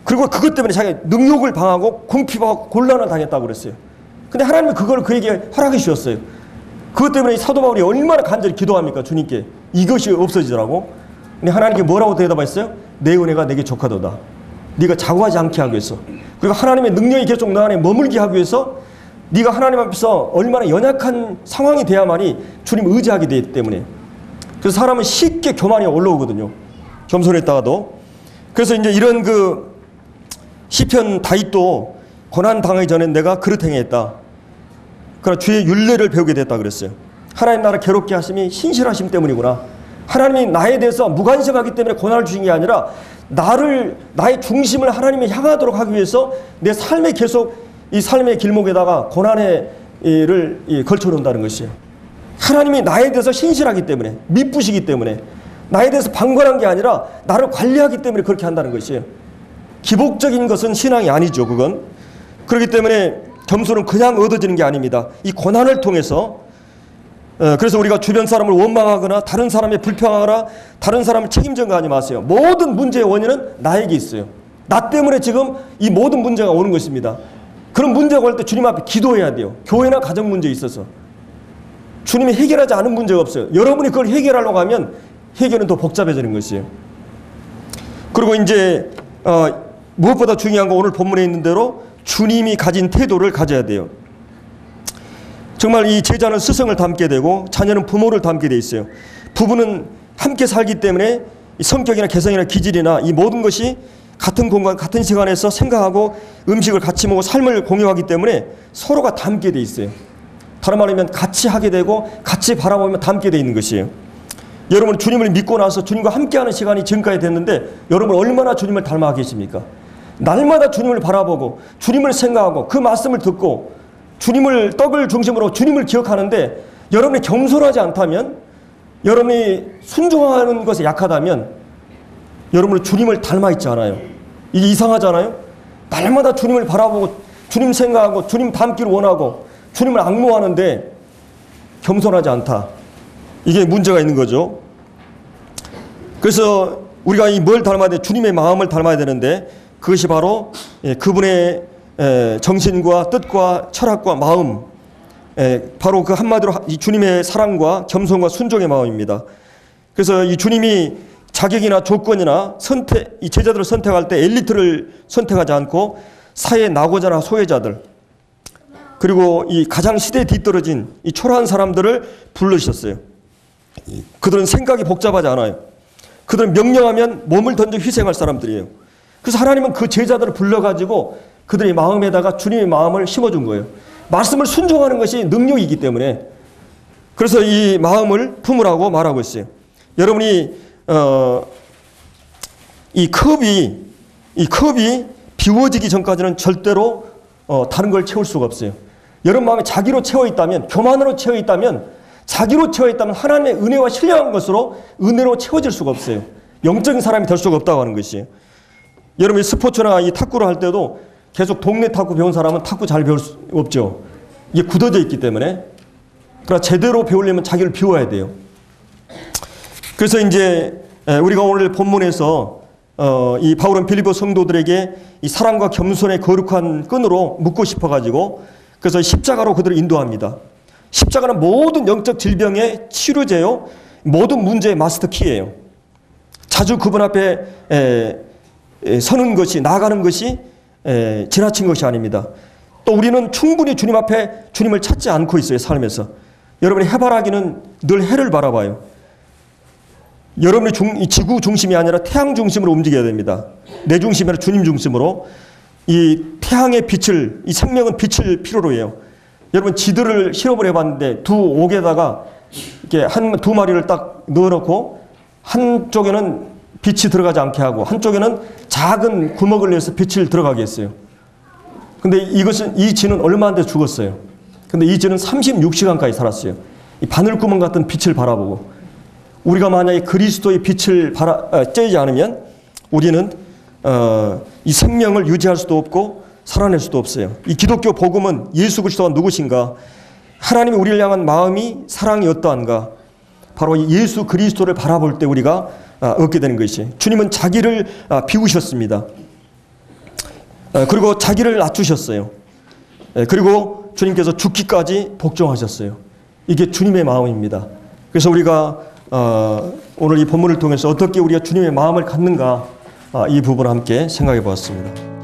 그리고 그것 때문에 자기가 능욕을 방하고 궁핍하고 곤란을 당했다고 그랬어요. 근데 하나님은 그걸 그에게 허락해 주셨어요. 그것 때문에 사도 바울이 얼마나 간절히 기도합니까? 주님께 이것이 없어지더라고. 근데 하나님께 뭐라고 대답했어요? 내 은혜가 내게 족하도다. 네가 자고하지 않게 하기 위해서, 그리고 하나님의 능력이 계속 너 안에 머물게 하기 위해서 네가 하나님 앞에서 얼마나 연약한 상황이 돼야만이 주님 의지하게 되기 때문에. 그래서 사람은 쉽게 교만이 올라오거든요. 겸손했다가도. 그래서 이제 이런 그 시편 다윗도 고난 당하기 전에 내가 그릇 행했다. 그러나 주의 율례를 배우게 됐다 그랬어요. 하나님 나를 괴롭게 하심이 신실하심 때문이구나. 하나님이 나에 대해서 무관심하기 때문에 고난을 주신 게 아니라 나의 중심을 하나님이 향하도록 하기 위해서 내 삶에 계속 이 삶의 길목에다가 고난의 를 걸쳐놓는다는 것이에요. 하나님이 나에 대해서 신실하기 때문에, 미쁘시기 때문에, 나에 대해서 방관한 게 아니라 나를 관리하기 때문에 그렇게 한다는 것이에요. 기복적인 것은 신앙이 아니죠. 그건. 그렇기 때문에 겸손은 그냥 얻어지는 게 아닙니다. 이 고난을 통해서. 그래서 우리가 주변 사람을 원망하거나 다른 사람에 불평하거나 다른 사람을 책임져 가지 마세요. 모든 문제의 원인은 나에게 있어요. 나 때문에 지금 이 모든 문제가 오는 것입니다. 그런 문제가 올 때 주님 앞에 기도해야 돼요. 교회나 가정 문제에 있어서. 주님이 해결하지 않은 문제가 없어요. 여러분이 그걸 해결하려고 하면 해결은 더 복잡해지는 것이에요. 그리고 이제 무엇보다 중요한 거 오늘 본문에 있는 대로 주님이 가진 태도를 가져야 돼요. 정말 이 제자는 스승을 닮게 되고 자녀는 부모를 닮게 돼 있어요. 부부는 함께 살기 때문에 이 성격이나 개성이나 기질이나 이 모든 것이 같은 공간, 같은 시간에서 생각하고 음식을 같이 먹고 삶을 공유하기 때문에 서로가 닮게 돼 있어요. 다른 말로 하면 같이 하게 되고 같이 바라보면 닮게 돼 있는 것이에요. 여러분 주님을 믿고 나서 주님과 함께하는 시간이 지금까지 됐는데 여러분 얼마나 주님을 닮아 계십니까? 날마다 주님을 바라보고 주님을 생각하고 그 말씀을 듣고 주님을 떡을 중심으로 주님을 기억하는데 여러분이 겸손하지 않다면, 여러분이 순종하는 것에 약하다면 여러분은 주님을 닮아 있지 않아요. 이게 이상하잖아요. 날마다 주님을 바라보고 주님 생각하고 주님 닮기를 원하고 주님을 앙모하는데 겸손하지 않다. 이게 문제가 있는 거죠. 그래서 우리가 이 뭘 닮아야 돼? 주님의 마음을 닮아야 되는데 그것이 바로 그분의 정신과 뜻과 철학과 마음, 바로 그 한마디로 이 주님의 사랑과 겸손과 순종의 마음입니다. 그래서 이 주님이 자격이나 조건이나 이 제자들을 선택할 때 엘리트를 선택하지 않고 사회의 낙오자나 소외자들, 그리고 이 가장 시대에 뒤떨어진 이 초라한 사람들을 부르셨어요. 그들은 생각이 복잡하지 않아요. 그들은 명령하면 몸을 던져 희생할 사람들이에요. 그래서 하나님은 그 제자들을 불러가지고 그들의 마음에다가 주님의 마음을 심어준 거예요. 말씀을 순종하는 것이 능력이기 때문에. 그래서 이 마음을 품으라고 말하고 있어요. 여러분이 이 컵이 비워지기 전까지는 절대로 다른 걸 채울 수가 없어요. 여러분 마음에 자기로 채워 있다면, 교만으로 채워 있다면, 자기로 채워 있다면 하나님의 은혜와 신령한 것으로 은혜로 채워질 수가 없어요. 영적인 사람이 될 수가 없다고 하는 것이에요. 여러분이 스포츠나 이 탁구를 할 때도 계속 동네 탁구 배운 사람은 탁구 잘 배울 수 없죠. 이게 굳어져 있기 때문에. 그러나 제대로 배우려면 자기를 비워야 돼요. 그래서 이제 우리가 오늘 본문에서 이 바울은 빌립보 성도들에게 이 사랑과 겸손의 거룩한 끈으로 묶고 싶어가지고 그래서 십자가로 그들을 인도합니다. 십자가는 모든 영적 질병의 치료제요, 모든 문제의 마스터 키예요. 자주 그분 앞에 서는 것이, 나아가는 것이 지나친 것이 아닙니다. 또 우리는 충분히 주님 앞에 주님을 찾지 않고 있어요, 삶에서. 여러분이 해바라기는 늘 해를 바라봐요. 여러분이 지구 중심이 아니라 태양 중심으로 움직여야 됩니다. 내 중심이 아니라 주님 중심으로. 이 태양의 빛을, 이 생명은 빛을 필요로 해요. 여러분 쥐들을 실험을 해봤는데 두 옥에다가 이렇게 두 마리를 딱 넣어놓고 한쪽에는 빛이 들어가지 않게 하고 한쪽에는 작은 구멍을 내서 빛을 들어가게 했어요. 근데 이 쥐는 얼마 안 돼 죽었어요. 근데 이 쥐는 36시간까지 살았어요. 이 바늘구멍 같은 빛을 바라보고. 우리가 만약에 그리스도의 빛을 쬐지 않으면 우리는 이 생명을 유지할 수도 없고 살아낼 수도 없어요. 이 기독교 복음은 예수 그리스도가 누구신가? 하나님이 우리를 향한 마음이, 사랑이 어떠한가? 바로 예수 그리스도를 바라볼 때 우리가 얻게 되는 것이. 주님은 자기를 비우셨습니다. 그리고 자기를 낮추셨어요. 그리고 주님께서 죽기까지 복종하셨어요. 이게 주님의 마음입니다. 그래서 우리가 오늘 이 본문을 통해서 어떻게 우리가 주님의 마음을 갖는가, 이 부분을 함께 생각해 보았습니다.